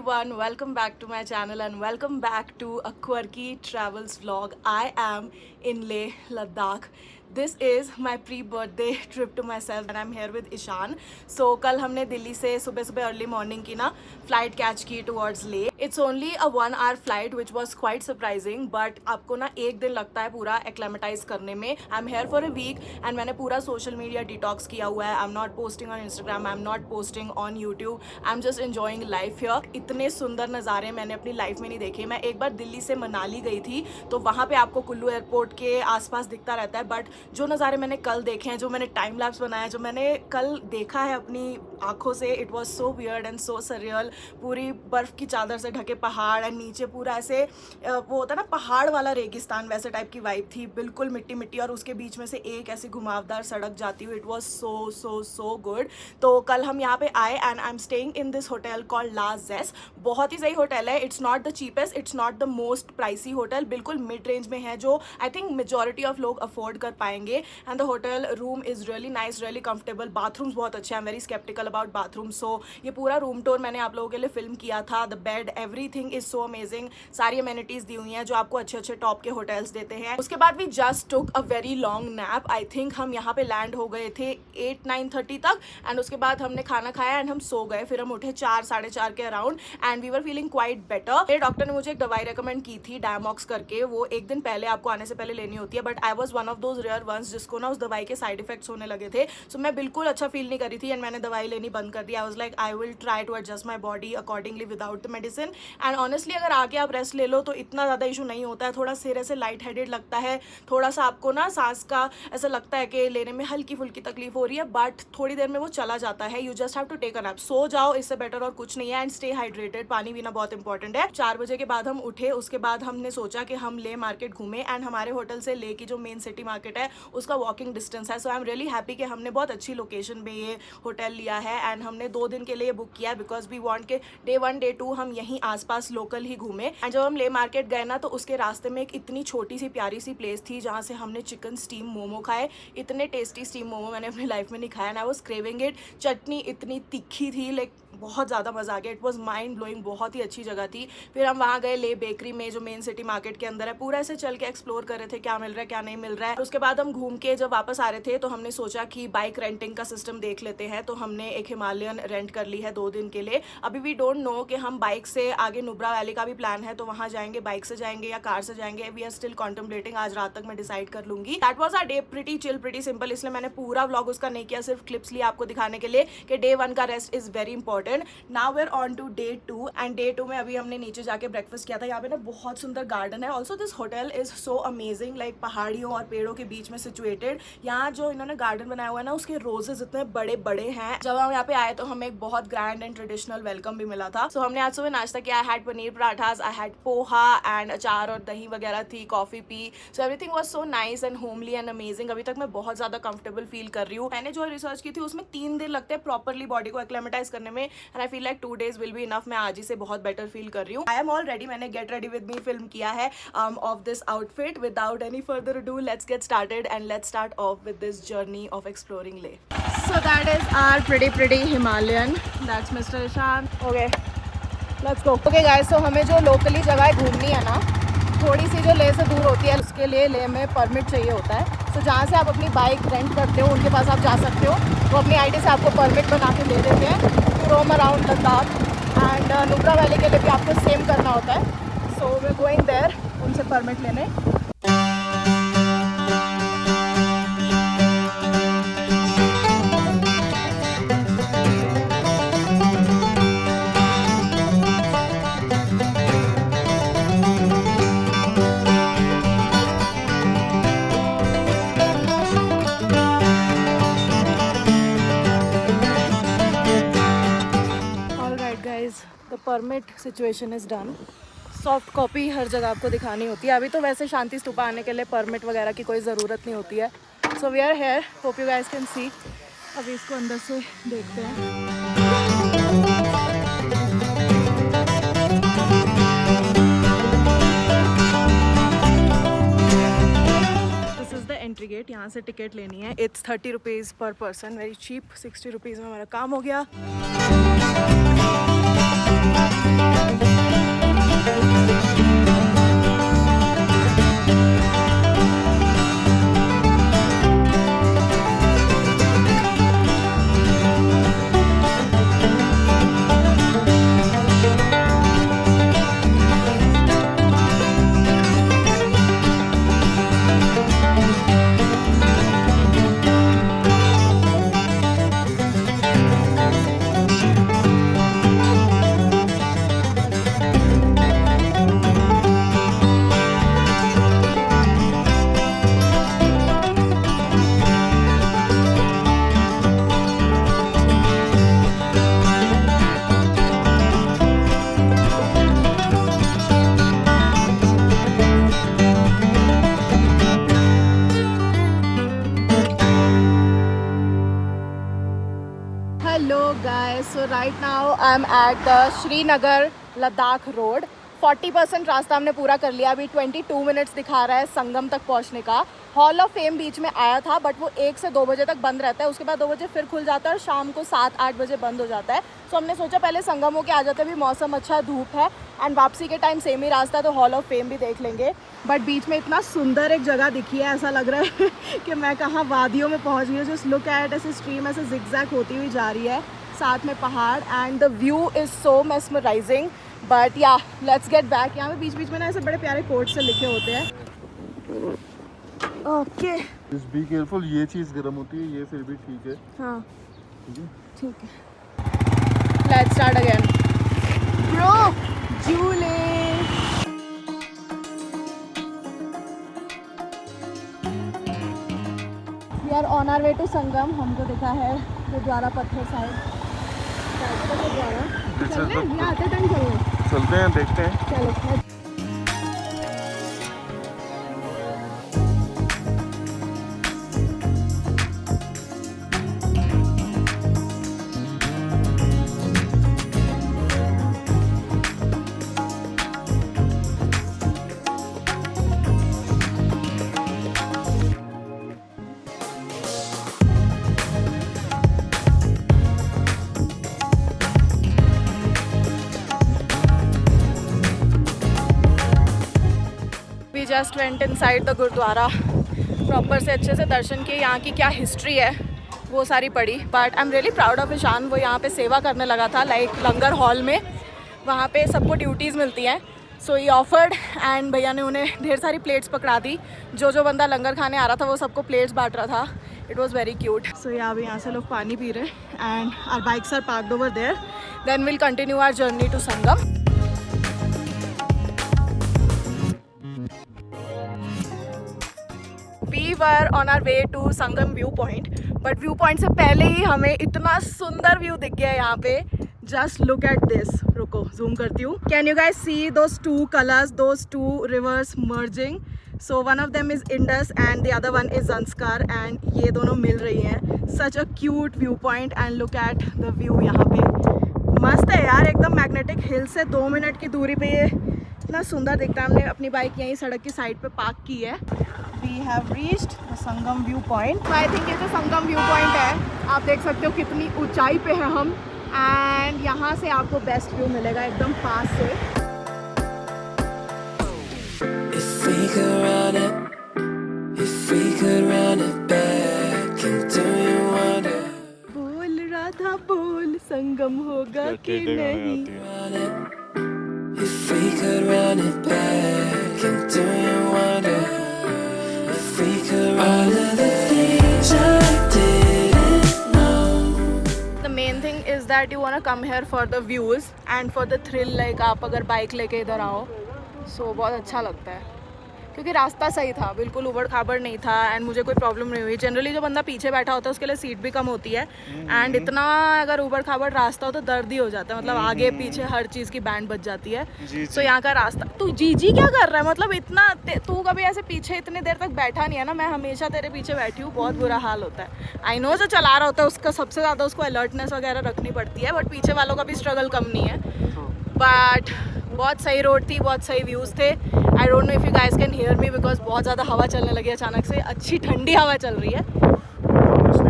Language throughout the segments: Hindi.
everyone, welcome back to my channel and welcome back to a quirky travels vlog. I am in Leh, Ladakh. This is my pre-birthday trip to myself and I'm here with Ishan. So कल हमने दिल्ली से सुबह सुबह अर्ली मॉर्निंग की ना फ्लाइट कैच की टुवर्ड्स ले. It's only a 1 hour flight which was quite surprising, but आपको ना एक दिन लगता है पूरा एक्लेमेटाइज करने में. I'm here for a week and मैंने पूरा सोशल मीडिया डिटॉक्स किया हुआ है. I'm not posting on Instagram, I'm not posting on YouTube. I'm just enjoying life here. इतने सुंदर नज़ारे मैंने अपनी लाइफ में नहीं देखे. मैं एक बार दिल्ली से मनाली गई थी तो वहाँ पे आपको कुल्लू एयरपोर्ट के आसपास दिखता रहता है, बट जो नज़ारे मैंने कल देखे हैं, जो मैंने टाइम लैप्स बनाया, जो मैंने कल देखा है अपनी आंखों से, it was so weird and so surreal. पूरी बर्फ़ की चादर से ढके पहाड़ एंड नीचे पूरा ऐसे वो होता है ना पहाड़ वाला रेगिस्तान, वैसे टाइप की वाइब थी. बिल्कुल मिट्टी मिट्टी और उसके बीच में से एक ऐसी घुमावदार सड़क जाती हुई. It was so good. तो कल हम यहाँ पे आए and I am staying in this hotel called La Jes. बहुत ही सही होटल है. It's not the cheapest, it's not the most pricey hotel, बिल्कुल मिड रेंज में है जो आई थिंक मेजॉरिटी ऑफ लोग अफोर्ड कर पाएंगे. And the hotel room is really nice, really comfortable. Bathrooms बहुत अच्छे हैं. I am very sceptical about bathroom. So ये पूरा रूम टूर मैंने आप लोगों के लिए फिल्म किया था. The bed, everything is so amazing. सारी अमेनिटीज़ दी हुई हैं जो आपको अच्छे अच्छे टॉप के होटल्स देते हैं. उसके बाद we just took a very long nap. I think हम यहाँ पे लैंड हो गए थे 8-9:30 तक एंड उसके बाद हमने खाना खाया एंड हम सो गए. फिर हम उठे 4-4:30 के around and we were feeling quite better. मेरे डॉक्टर ने मुझे एक दवाई रेकमेंड की थी, डायमॉक्स करके. वो एक दिन पहले आपको आने से पहले लेनी होती है, but I was one of those rare ones जिसको ना उस दवाई के साइड इफेक्ट्स होने लगे थे. सो मैं बिल्कुल अच्छा फील नहीं करी थी एंड मैंने दवाई लेनी बंद कर दी. I was like I will try to adjust my body accordingly without the medicine. And honestly अगर आके आप रेस्ट ले लो तो इतना ज़्यादा इशू नहीं होता है. थोड़ा सिर ऐसे लाइट हेडेड लगता है, थोड़ा सा आपको ना सांस का ऐसा लगता है कि लेने में हल्की फुल्की तकलीफ हो रही है, बट थोड़ी देर में वो चला जाता है. You just have to take a nap. सो जाओ, इससे बेटर और कुछ नहीं है. And stay hydrated. पानी पीना बहुत इंपॉर्टेंट है. 4 बजे के बाद हम उठे. उसके बाद हमने सोचा कि हम ले मार्केट घूमें एंड हमारे होटल से ले की जो मेन सिटी मार्केट है उसका वॉकिंग डिस्टेंस है. सो आई एम रियली हैप्पी कि हमने बहुत अच्छी लोकेशन पे ये होटल लिया है एंड हमने 2 दिन के लिए बुक किया है बिकॉज वी वांट के डे 1 डे 2 हम यहीं आसपास लोकल ही घूमें. एंड जब हम ले मार्केट गए ना तो उसके रास्ते में एक इतनी छोटी सी प्यारी सी प्लेस थी जहाँ से हमने चिकन स्टीम मोमो खाए. इतने टेस्टी स्टीम मोमो मैंने अपनी लाइफ में नहीं खाया and I was craving it. Chutney इतनी तीखी थी, लाइक बहुत ज़्यादा मज़ा आ गया. It was mind blowing. बहुत ही अच्छी जगह थी. फिर हम वहाँ गए ले बेकरी में जो मेन सिटी मार्केट के अंदर है. पूरा ऐसे चल के एक्सप्लोर कर रहे थे क्या मिल रहा है क्या नहीं मिल रहा है. उसके बाद हम घूम के जब वापस आ रहे थे तो हमने सोचा कि बाइक रेंटिंग का सिस्टम देख लेते हैं. तो हमने एक हिमालयन रेंट कर ली है 2 दिन के लिए. अभी वी डोंट नो कि हम बाइक से आगे नुब्रा वैली का भी प्लान है तो वहाँ जाएंगे, बाइक से जाएंगे या कार से जाएंगे. We are still contemplating. आज रात तक मैं डिसाइड कर लूंगी. That was our day. Pretty chill, pretty simple. इसलिए मैंने पूरा व्लॉग उसका नहीं किया, सिर्फ क्लिप्स लिए आपको दिखाने के लिए कि डे 1 का rest is very important. Now we are on to day 2 and day 2 में अभी हमने नीचे जाके ब्रेकफास्ट किया था. यहाँ पे ना बहुत सुंदर गार्डन है. Also this hotel is so amazing, like पहाड़ियों और पेड़ों के बीच में सिचुएटेड. यहाँ जो इन्होंने गार्डन बनाया हुआ है ना उसके रोजेस इतने बड़े बड़े हैं. जब हम यहाँ पे आए तो हमें एक बहुत ग्रैंड एंड ट्रेडिशनल वेलकम भी मिला था. सो हमने आज सुबह नाश्ता किया. I had paneer parathas, I had poha and अचार और दही वगैरह थी, coffee P. So everything was so nice and homely and amazing. अभी तक मैं बहुत ज्यादा कंफर्टेबल फील कर रही हूँ. मैंने जो रिसर्च की थी उसमें 3 दिन लगते हैं प्रॉपरली बॉडी को एक्लेमेटाइज करने में and I feel like 2 days will be enough. मैं आज ही से बहुत बेटर फील कर रही हूँ. I am all ready. मैंने get ready with me film किया है of this outfit. Without any further ado let's get started and let's start off with this journey of exploring Leh. So that is our pretty Himalayan. That's mister Ishan. Okay let's go. Okay guys, so हमें जो लोकली जगह घूमनी है ना, थोड़ी सी जो ले से दूर होती है, उसके लिए ले में परमिट चाहिए होता है. तो जहाँ से आप अपनी बाइक रेंट करते हो उनके पास आप जा सकते हो. वो अपनी आईडी से आपको परमिट बना के दे देते हैं to roam around Ladakh. And Nubra valley के लिए भी आपको सेम करना होता है. So we are going there उनसे परमिट लेने. The permit situation is done. Soft copy हर जगह आपको दिखानी होती है. अभी तो वैसे शांति स्तूपा आने के लिए परमिट वगैरह की कोई ज़रूरत नहीं होती है. So we are here. Hope you guys can see. अभी इसको अंदर से देखते हैं. This is the entry gate. यहाँ से टिकट लेनी है. It's 30 rupees per person, very cheap. 60 rupees में हमारा काम हो गया. Hello guys, so right now I'm at the Srinagar Ladakh road. 40% रास्ता हमने पूरा कर लिया. अभी 22 मिनट्स दिखा रहा है संगम तक पहुंचने का. हॉल ऑफ फेम बीच में आया था बट वो 1 से 2 बजे तक बंद रहता है. उसके बाद 2 बजे फिर खुल जाता है और शाम को 7-8 बजे बंद हो जाता है. सो हमने सोचा पहले संगम होके आ जाते हैं. भी मौसम अच्छा, धूप है एंड वापसी के टाइम सेम ही रास्ता है तो हॉल ऑफ फेम भी देख लेंगे. बट बीच में इतना सुंदर एक जगह दिखी है, ऐसा लग रहा है कि मैं कहाँ वादियों में पहुँच गई हूँ. जस्ट लुक एट, ऐसे स्ट्रीम ऐसे जिगजैग होती हुई जा रही है, साथ में पहाड़ and the view is so mesmerising. But या लेट्स गेट बैक. यहाँ पे बीच बीच में ना ऐसे बड़े प्यारे कोट्स से लिखे होते हैं. Okay, just be careful. ये चीज़ गर्म होती है, ये फिर भी ठीक है. हाँ ठीक है. Let's start again bro. झूले. We are on our way to Sangam. हमको दिखा है गुरुद्वारा पत्थर साहिब. चलते हैं, देखते हैं. चलो. Just went inside the gurdwara. Proper से अच्छे से दर्शन किए. यहाँ की क्या हिस्ट्री है वो सारी पढ़ी. But I am really proud of Ishaan. वो यहाँ पे सेवा करने लगा था लाइक लंगर हॉल में. वहाँ पे सबको ड्यूटीज़ मिलती हैं. सो ही ऑफर्ड एंड भैया ने उन्हें ढेर सारी प्लेट्स पकड़ा दी. जो बंदा लंगर खाने आ रहा था वो सबको प्लेट्स बांट रहा था. It was very cute. So यहाँ से लोग पानी पी रहे हैं and our bikes are parked over there. Then will continue our journey to Sangam. We were on our way to Sangam view point. But view point से पहले ही हमें इतना सुंदर व्यू दिख गया है यहाँ पे. Just look at this. रुको जूम करती हूँ. Can you guys see those two colours, those two rivers merging. So one of them is Indus and the other one is Zanskar and ये दोनों मिल रही हैं. Such a cute view point and look at the view. यहाँ पे मस्त है यार, एकदम मैग्नेटिक हिल से 2 मिनट की दूरी पे ये इतना सुंदर दिखता है. हमने अपनी बाइक यहीं सड़क की साइड पे पार्क की है. We have reached the Sangam view point. I think ये जो संगम व्यू पॉइंट है, आप देख सकते हो कितनी ऊंचाई पे है हम. एंड यहाँ से आपको बेस्ट व्यू मिलेगा एकदम पास से. बोल राधा बोल, संगम होगा कि नहीं. If we could run it back, and do you wonder if we could run all of the things I didn't know. The main thing is that you wanna come here for the views and for the thrill. Like आप अगर बाइक लेके इधर आओ so बहुत अच्छा लगता है क्योंकि रास्ता सही था, बिल्कुल उबड़ खाबड़ नहीं था एंड मुझे कोई प्रॉब्लम नहीं हुई. जनरली जो बंदा पीछे बैठा होता है उसके लिए सीट भी कम होती है एंड इतना अगर उबड़ खाबड़ रास्ता हो तो दर्द ही हो जाता है. मतलब आगे पीछे हर चीज़ की बैंड बज जाती है. तो यहाँ का रास्ता. तू जी क्या कर रहा है? मतलब इतना तू कभी ऐसे पीछे इतनी देर तक बैठा नहीं है ना. मैं हमेशा तेरे पीछे बैठी हूँ. बहुत बुरा हाल होता है. आई नो जो चला रहा होता है उसका सबसे ज़्यादा उसको अलर्टनेस वगैरह रखनी पड़ती है बट पीछे वालों का भी स्ट्रगल कम नहीं है. बट बहुत सही रोड थी, बहुत सही व्यूज़ थे. आई don't know if you guys can hear me because बहुत ज़्यादा हवा चलने लगी अचानक से. अच्छी ठंडी हवा चल रही है.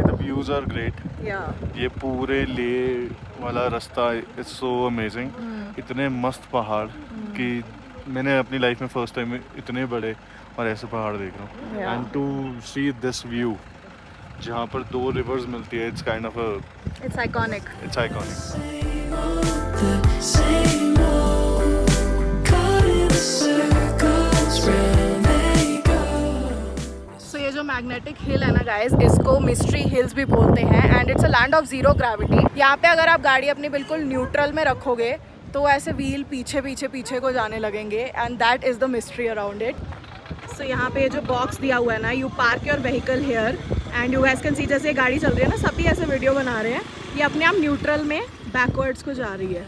The views are great. Yeah. ये पूरे ले वाला रास्ता इट्स सो अमेजिंग. इतने मस्त पहाड़ कि मैंने अपनी लाइफ में फर्स्ट टाइम इतने बड़े और ऐसे पहाड़ देख रहा हूँ Yeah. And to see this view जहाँ पर 2 रिवर्स मिलती है, it's kind of it's iconic. It's iconic. Same old, caught in the circles, round they go. So ये जो मैग्नेटिक हिल है ना गाइस, इसको मिस्ट्री हिल्स भी बोलते हैं and it's a land of zero gravity. यहाँ पे अगर आप गाड़ी अपनी बिल्कुल न्यूट्रल में रखोगे तो ऐसे व्हील पीछे पीछे पीछे को जाने लगेंगे and that is the mystery around it. So यहाँ पे जो बॉक्स दिया हुआ है ना, you park your vehicle here and you guys can see, जैसे गाड़ी चल रही है ना, सभी ऐसे वीडियो बना रहे हैं, ये अपने आप न्यूट्रल में बैकवर्ड्स को जा रही है।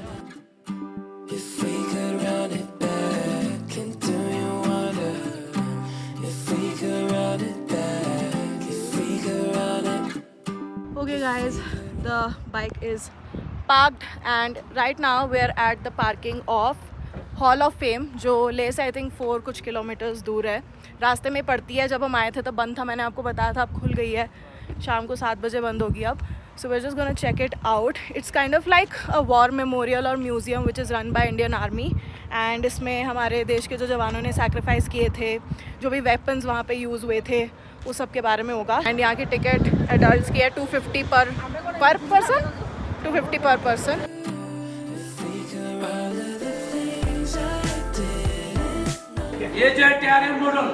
If we could run it back, and do you wonder? If we could run it back, if we could run it. Okay guys, the bike is parked and right now we are at the parking of hall of fame, जो ले से आई थिंक 4 कुछ किलोमीटर्स दूर है। रास्ते में पड़ती है, जब हम आए थे तब बंद था, मैंने आपको बताया था, अब खुल गई है, शाम को 7 बजे बंद होगी अब। So we are just gonna check it out. It's kind of like a war memorial और museum which is run by Indian army and इसमें हमारे देश के जो जवानों ने सैक्रिफाइस किए थे, जो भी वेपन्स वहाँ पे यूज़ हुए थे, उस सब के बारे में होगा। एंड यहाँ की टिकट एडल्ट की है 250 पर पर्सन, 250 पर पर्सन। ये जो है टीआरएम मॉडल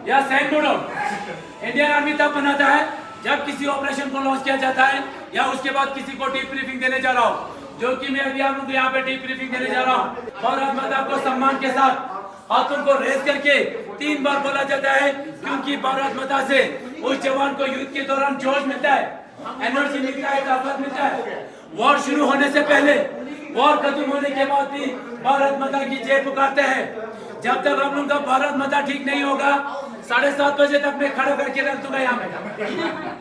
या सैन मॉडल इंडियन आर्मी तब बनाता है जब किसी ऑपरेशन को लॉन्च किया जाता है या उसके बाद किसी को डीप ब्रीफिंग देने जा रहा हूँ, जो कि मैं अभी आप लोगों को यहाँ पे डीप ब्रीफिंग देने जा रहा हूँ। भारत माता को सम्मान के साथ हाथों को रेस करके 3 बार बोला जाता है, क्योंकि भारत माता से उस जवान को युद्ध के दौरान जोश मिलता है, एनर्जी मिलता है, ताकत मिलता है। वॉर शुरू होने से पहले, वॉर खत्म होने के बाद भी भारत माता की जय पुकारते हैं। जब तक हम लोग का भारत माता ठीक नहीं होगा, 7:30 बजे तक मैं खड़ा करके रख दूंगा यहाँ पे।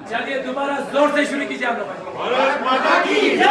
चलिए दोबारा जोर से शुरू कीजिए आप लोग। भारत माता की जय।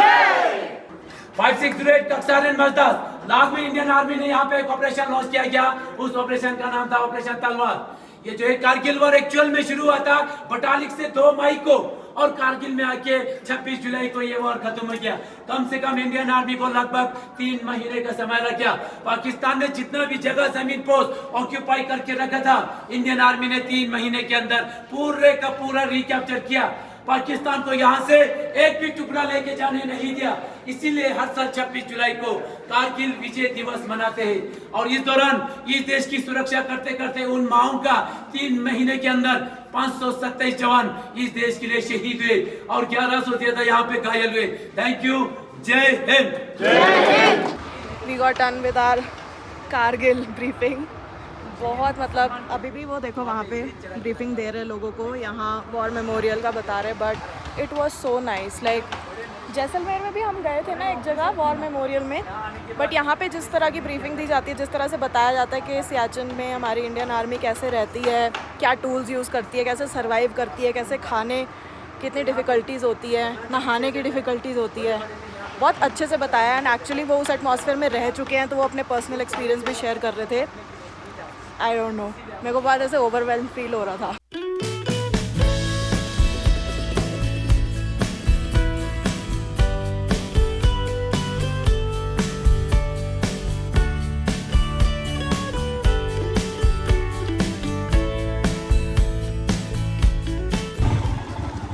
5608 कक्सारन मजदास, लास्ट में इंडियन आर्मी ने यहाँ पे एक ऑपरेशन लॉन्च किया गया, उस ऑपरेशन का नाम था ऑपरेशन तलवार। ये जो है कारगिल वॉर एक्चुअल में शुरू हुआ था बटालिक से 2 मई को, और कारगिल में आके 26 जुलाई को ये वॉर खत्म हो गया। कम से कम इंडियन आर्मी को लगभग 3 महीने का समय लग गया। पाकिस्तान ने जितना भी जगह जमीन पोस्ट ऑक्यूपाई करके रखा था, इंडियन आर्मी ने 3 महीने के अंदर पूरे का पूरा रिकैप्चर किया। पाकिस्तान को यहाँ से एक भी टुकड़ा लेके जाने नहीं दिया। इसीलिए हर साल 26 जुलाई को कारगिल विजय दिवस मनाते हैं। और इस दौरान इस देश की सुरक्षा करते करते उन माओं का 3 महीने के अंदर 527 जवान इस देश के लिए शहीद हुए और 1100 से ज्यादा यहाँ पे घायल हुए। Thank you. जय हिंद। We got done with our Kargil briefing. बहुत मतलब अभी भी वो देखो वहाँ पे ब्रीफिंग दे रहे लोगों को, यहाँ वॉर मेमोरियल का बता रहे, but it was so nice. Like Jaisalmer में भी हम गए थे ना एक जगह वॉर मेमोरियल में, बट यहाँ पे जिस तरह की ब्रीफिंग दी जाती है, जिस तरह से बताया जाता है कि सियाचिन में हमारी इंडियन आर्मी कैसे रहती है, क्या टूल्स यूज़ करती है, कैसे सर्वाइव करती है, कैसे खाने कितनी डिफ़िकल्टीज़ होती है, नहाने की डिफ़िकल्टीज़ होती है, बहुत अच्छे से बताया है। एंड एक्चुअली वो उस एटमॉस्फेयर में रह चुके हैं, तो वो अपने पर्सनल एक्सपीरियंस भी शेयर कर रहे थे। आई डोंट नो, मेरे को बहुत ऐसे ओवरवेल्म फील हो रहा था।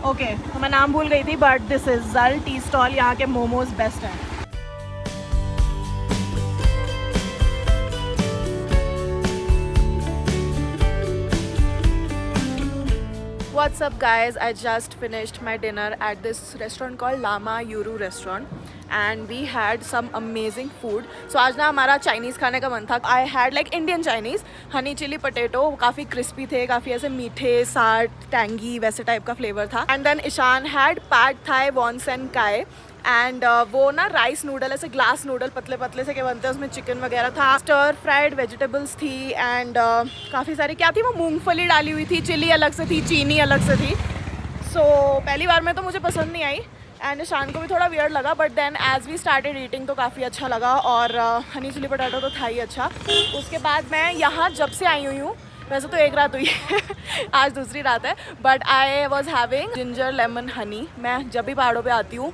ओके, तो मैं नाम भूल गई थी, बट दिस इज जल टी स्टॉल। यहाँ के मोमोज बेस्ट हैं। What's up guys, I just finished my dinner at this restaurant called Lama Yuru restaurant and we had some amazing food. So आज ना हमारा चाइनीज़ खाने का मन था। I had like Indian Chinese, honey chilli potato, काफ़ी क्रिस्पी थे, काफ़ी ऐसे मीठे, साट, टैंगी वैसे टाइप का फ्लेवर था। And then Ishan had pad thai वॉन्सन काय एंड वो ना राइस नूडल, ऐसे ग्लास नूडल पतले पतले से के बनते हैं, उसमें चिकन वगैरह था, स्टर फ्राइड वेजिटेबल्स थी एंड काफ़ी सारी क्या थी वो मूंगफली डाली हुई थी, चिली अलग से थी, चीनी अलग से थी। सो पहली बार में तो मुझे पसंद नहीं आई एंड शान को भी थोड़ा वियर्ड लगा, but then as we started eating तो काफ़ी अच्छा लगा और हनी चिली पोटैटो तो था ही अच्छा। उसके बाद मैं यहाँ जब से आई हुई हूँ, वैसे तो एक रात हुई है आज दूसरी रात है, but I was having ginger lemon Honey. मैं जब भी पहाड़ों पे आती हूँ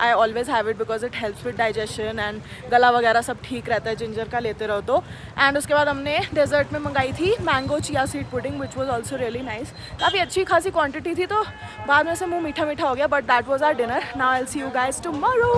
I always have it because it helps with digestion and गला वगैरह सब ठीक रहता है जिंजर का लेते रहो तो. एंड उसके बाद हमने डेजर्ट में मंगाई थी mango chia seed pudding which was also really nice. काफ़ी अच्छी खासी क्वान्टिटी थी तो बाद में से मुँह मीठा मीठा हो गया. But that was our dinner. Now I will see you guys tomorrow.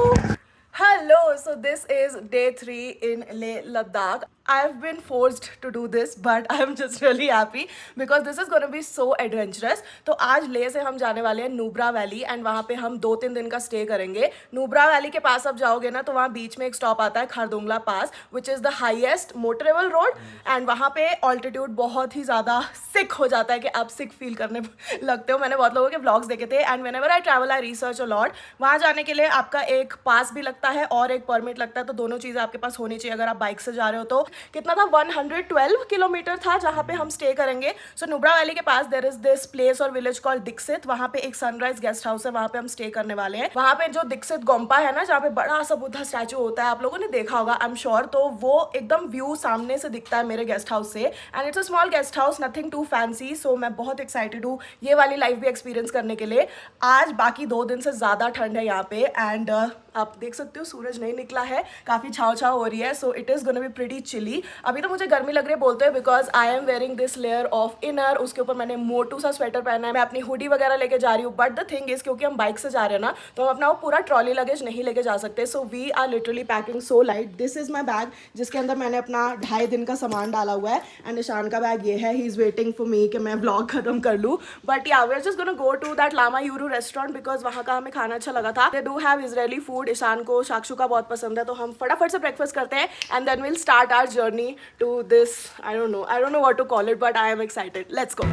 Hello, so this is day 3 in Leh Ladakh. I've been forced to do this, but I'm just really happy because this is going to be so adventurous. तो आज लेह से हम जाने वाले हैं नुब्रा वैली एंड वहाँ पे हम 2-3 दिन का स्टे करेंगे. नुब्रा वैली के पास आप जाओगे ना तो वहाँ बीच में एक स्टॉप आता है Khardungla pass which is the highest motorable road. And वहाँ पे ऑल्टीट्यूड बहुत ही ज़्यादा सिक हो जाता है कि आप सिक फील करने लगते हो. मैंने बहुत लोगों के व्लॉग्स देखे थे and whenever I travel I research a lot. वहाँ जाने के लिए आपका एक पास भी लगता है और एक परमिट लगता है. तो दोनों चीज़ें आपके पास होनी चाहिए अगर आप बाइक से जा रहे हो तो. कितना था 112 किलोमीटर था जहाँ पे हम स्टे करेंगे. सो नुब्रा वैली के पास देयर इज दिस प्लेस और विलेज कॉल्ड दीक्षित. वहाँ पे एक सनराइज गेस्ट हाउस है, वहाँ पे हम स्टे करने वाले हैं. वहाँ पे जो दीक्षित गोम्पा है ना जहाँ पे बड़ा सा बुद्धा स्टैचू होता है, आप लोगों ने देखा होगा आई एम श्योर. तो वो एकदम व्यू सामने से दिखता है मेरे गेस्ट हाउस से. And it's a small guest house, nothing too fancy. So मैं बहुत एक्साइटेड हूँ ये वाली लाइफ भी एक्सपीरियंस करने के लिए. आज बाकी 2 दिन से ज़्यादा ठंड है यहाँ पे एंड आप देख सकते हो सूरज नहीं निकला है, काफ़ी छाव छाव हो रही है. So it is gonna be pretty chilly. अभी तो मुझे गर्मी लग रही है बोलते हैं because I am wearing this layer of inner. उसके ऊपर मैंने मोटू सा स्वेटर पहना है. मैं अपनी हुडी वगैरह लेके जा रही हूँ. बट द थिंग इज़ क्योंकि हम बाइक से जा रहे हैं ना तो हम अपना वो पूरा ट्रॉली लगेज नहीं लेके जा सकते. So we are literally packing so light. This is my bag जिसके अंदर मैंने अपना 2.5 दिन का सामान डाला हुआ है. एंड ईशान का बैग ये है. He is waiting for me कि मैं ब्लॉग खत्म कर लूँ. But yeah we are just gonna go to that Lama Yuru restaurant because वहाँ का हमें खाना अच्छा लगा था. They do have Israeli food. Ishan को साक्षु का बहुत पसंद है तो हम फटाफट से ब्रेकफास्ट करते हैं and then will start our journey to this. I don't know what to call it but I am excited. Let's go.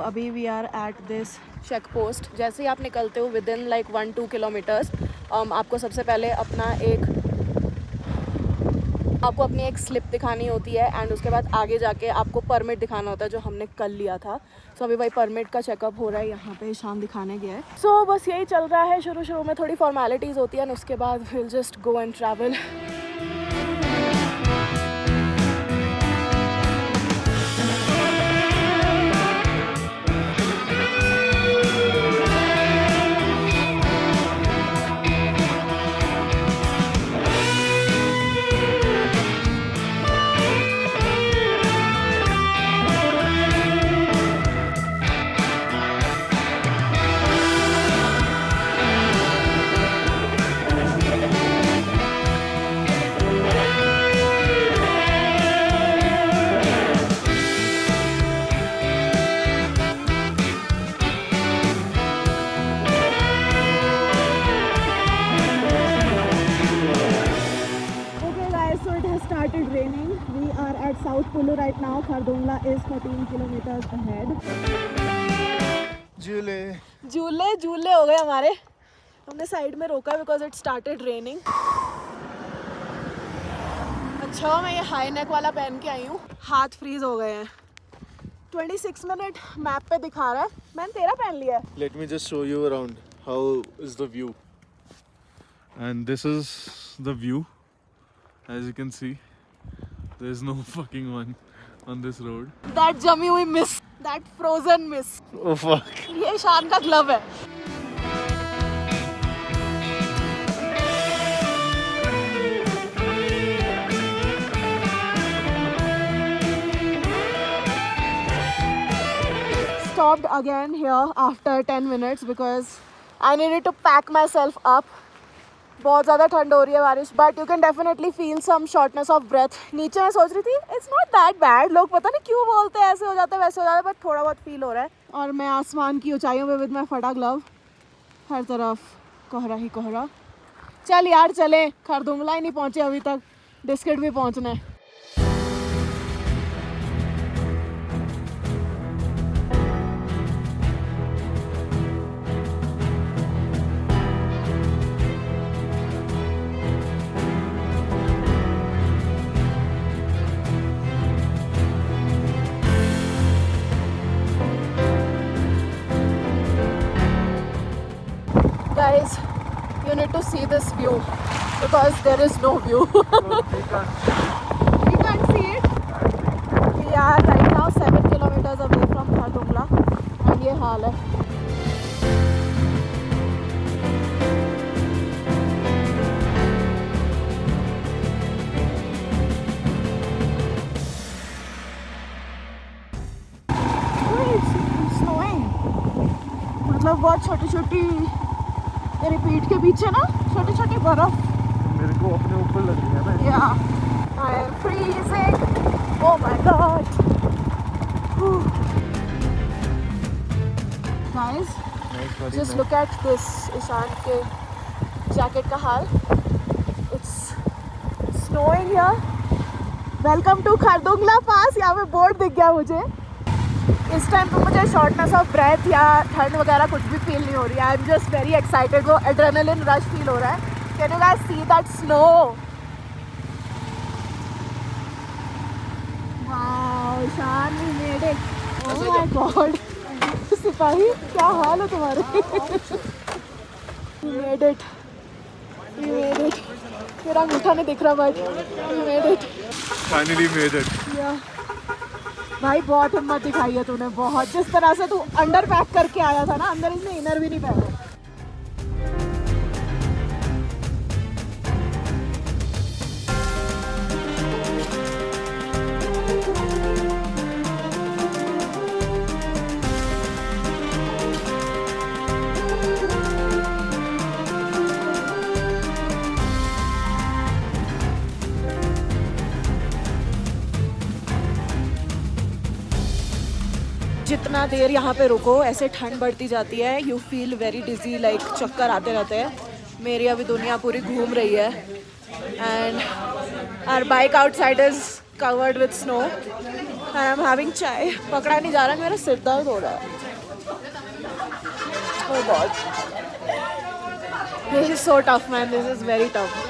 अभी we are at this check post. जैसे ही आप निकलते हो विद इन लाइक 1-2 किलोमीटर्स आपको सबसे पहले आपको अपनी एक स्लिप दिखानी होती है एंड उसके बाद आगे जाके आपको परमिट दिखाना होता है जो हमने कल लिया था. सो अभी भाई परमिट का चेकअप हो रहा है यहाँ पे. ईशान दिखाने गया है. सो बस यही चल रहा है. शुरू में थोड़ी फॉर्मेलिटीज़ होती है एंड उसके बाद will just go and travel. South Pulu right now. Khardungla is 14 kilometers ahead. झूले हो गए हमारे. हमने साइड में रोका बिकॉज इट स्टार्टेड रेनिंग. अच्छा मैं ये हाई नेक वाला पहन के आई हूँ. हाथ फ्रीज हो गए हैं. 26 मिनट मैप पे दिखा रहा है. मैंने तेरा पहन लिया है. Let me just show you around. How is the view? And this is the view. As you can see, there is no fucking one on this road. That जमी हुई miss. That frozen miss. Oh fuck. ये ईशान का ग्लव है. Stopped again here after 10 minutes because I needed to pack myself up. बहुत ज़्यादा ठंड हो रही है बारिश. But you can definitely feel some shortness of breath. नीचे मैं सोच रही थी इट्स नॉट दैट बैड. लोग पता नहीं क्यों बोलते हैं ऐसे हो जाता है वैसे हो जाता है. बट थोड़ा बहुत फील हो रहा है. और मैं आसमान की ऊंचाइयों पे विद माई फटा ग्लव. हर तरफ कोहरा ही कोहरा. चल यार चले. खरदुंगला ही नहीं पहुँचे अभी तक. डिस्किट भी पहुँचना है. excited to see this view because there is no view. We can't see it. We are right now 7 kilometers away from Khardungla and ये हाल है. मतलब बहुत छोटी छोटी मेरी पीठ के पीछे ना छोटी छोटी बर्फ मेरे को अपने ऊपर लग रही है ना. Yeah I am freezing. Oh my god guys, just look at this. Ishaan के जैकेट का हाल. It's snowing here. Welcome to Khardungla pass. यहाँ पे बोर्ड दिख गया मुझे. इस टाइम पे मुझे शॉर्टनेस ऑफ ब्रेथ या ठंड वगैरह कुछ भी फील नहीं हो रही है. I am just very excited. वो एड्रेनलिन रश फील हो रहा है. Can you guys see that snow? Wow, Ishaan we made it. Oh my god सिपाही, क्या हाल है तुम्हारे? We made it. मेरा अंगूठा नहीं दिख रहा but we made it. Finally made it. या भाई बहुत हिम्मत दिखाई है तूने. बहुत. जिस तरह से तू अंडर पैक करके आया था ना, अंदर इसमें इनर भी नहीं पहना. जितना देर यहाँ पे रुको ऐसे ठंड बढ़ती जाती है. You feel very dizzy, like चक्कर आते रहते हैं. मेरी अभी दुनिया पूरी घूम रही है. And our bike outside is covered with snow. I am having chai. पकड़ा नहीं जा रहा, मेरा सिर दर्द हो रहा है. Oh god, this is so tough man. This is very tough.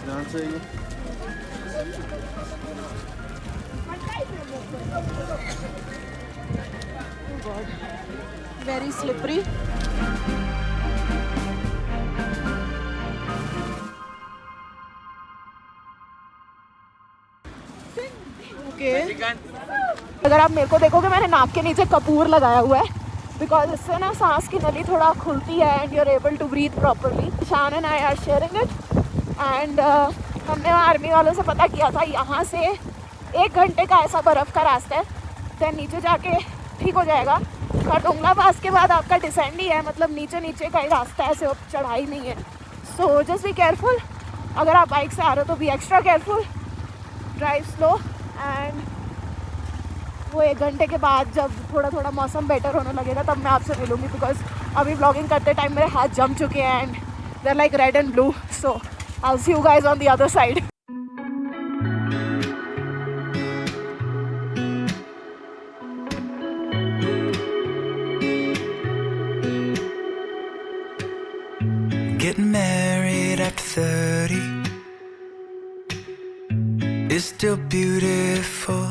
ध्यान से ये. Very slippery. Okay. अगर आप मेरे को देखोगे, मैंने नाक के नीचे कपूर लगाया हुआ है बिकॉज इससे ना सांस की नली थोड़ा खुलती है and you are able to breathe properly. Ishaan and I are sharing it. And हमने आर्मी वालों से पता किया था, यहाँ से 1 घंटे का ऐसा बर्फ़ का रास्ता है. देन नीचे जाके ठीक हो जाएगा. खरदुंगला पास के बाद आपका डिसेंड ही है, मतलब नीचे नीचे का ही रास्ता है, ऐसे चढ़ाई नहीं है. So just be careful. अगर आप बाइक से आ रहे हो तो be extra careful. Drive slow. And वो 1 घंटे के बाद जब थोड़ा थोड़ा मौसम बेटर होने लगेगा तब मैं आपसे मिलूँगी बिकॉज अभी व्लॉगिंग करते टाइम मेरे हाथ जम चुके हैं and they are like red and blue. So I will see you guys on the other side. Getting married after 30 is still beautiful.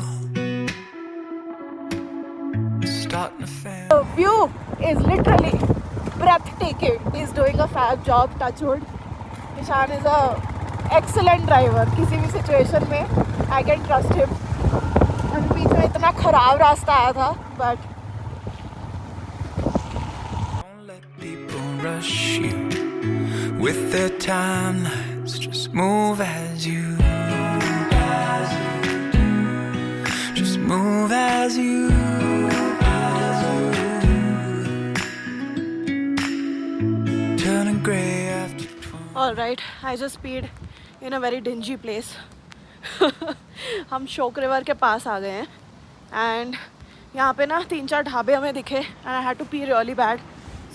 Starting a family. The view is literally breathtaking. He's doing a fab job, touch wood. Ishan is a excellent driver. किसी भी situation में I can trust him. अभी बीच में इतना खराब रास्ता आया था but Don't let people rush you with their timelines. Just move as you do. Just move as you do. Turning grey after 12. Alright, I just peed in a very dingy place. हम शोक रिवर के पास आ गए हैं एंड यहाँ पे ना 3-4 ढाबे हमें दिखे and I had to pee really bad.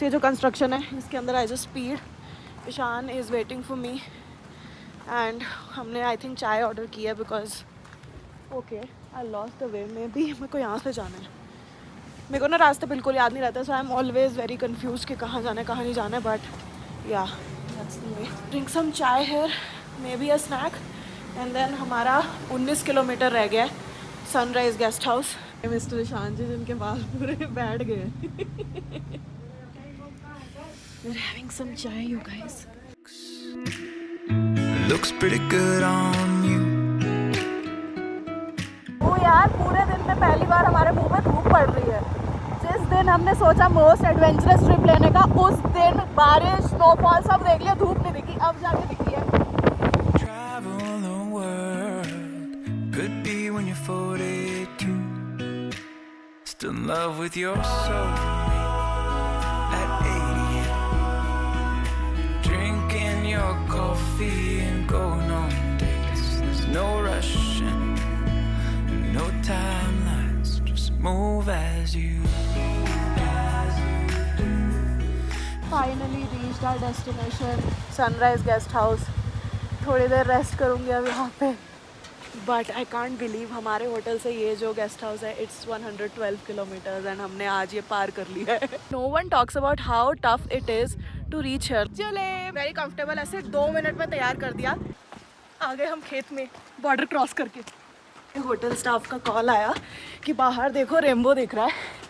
ये जो कंस्ट्रक्शन है इसके अंदर I just peed. Ishaan is waiting for me and हमने आई थिंक चाय ऑर्डर की है because okay I lost the way maybe मेरे को यहाँ से जाना है. मेरे को ना रास्ते बिल्कुल याद नहीं रहता, so I am always very confuse कि कहाँ जाना है कहाँ नहीं जाना है. But yeah that's the way. Drink some chai here, maybe a snack, and then हमारा 19 किलोमीटर रह गया है sunrise guest house. Mister Ishaan ji जिनके बाल पूरे बैठ गए. We're having some chai, you guys. Looks pretty good on you. वो यार पूरे दिन में पहली बार हमारे मुंह में धूप पड़ रही है. जिस दिन हमने सोचा मोस्ट एडवेंचरस ट्रिप लेने का, उस दिन बारिश स्नोफॉल सब देख लिया, धूप नहीं दिखी. अब जाके दिखी है. Travel the world. Could be when you're 42. Still in love with your soul at 80. Drinking your coffee and going on dates. There's no rushing, no timelines. Just move as you finally reached our destination sunrise guest house. थोड़ी देर रेस्ट करूँगी अब यहाँ पे. बट आई कांट बिलीव हमारे होटल से ये जो गेस्ट हाउस है इट्स 112 किलोमीटर्स एंड हमने आज ये पार कर लिया है. No one talks about how tough it is to reach here. चले वेरी कंफर्टेबल. ऐसे 2 मिनट में तैयार कर दिया. आ गए हम खेत में बॉर्डर क्रॉस करके. होटल स्टाफ का कॉल आया कि बाहर देखो रेनबो दिख रहा है.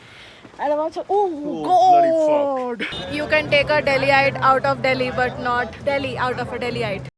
And I'm also, oh God! You can take a Delhiite out of Delhi, but not Delhi out of a Delhiite.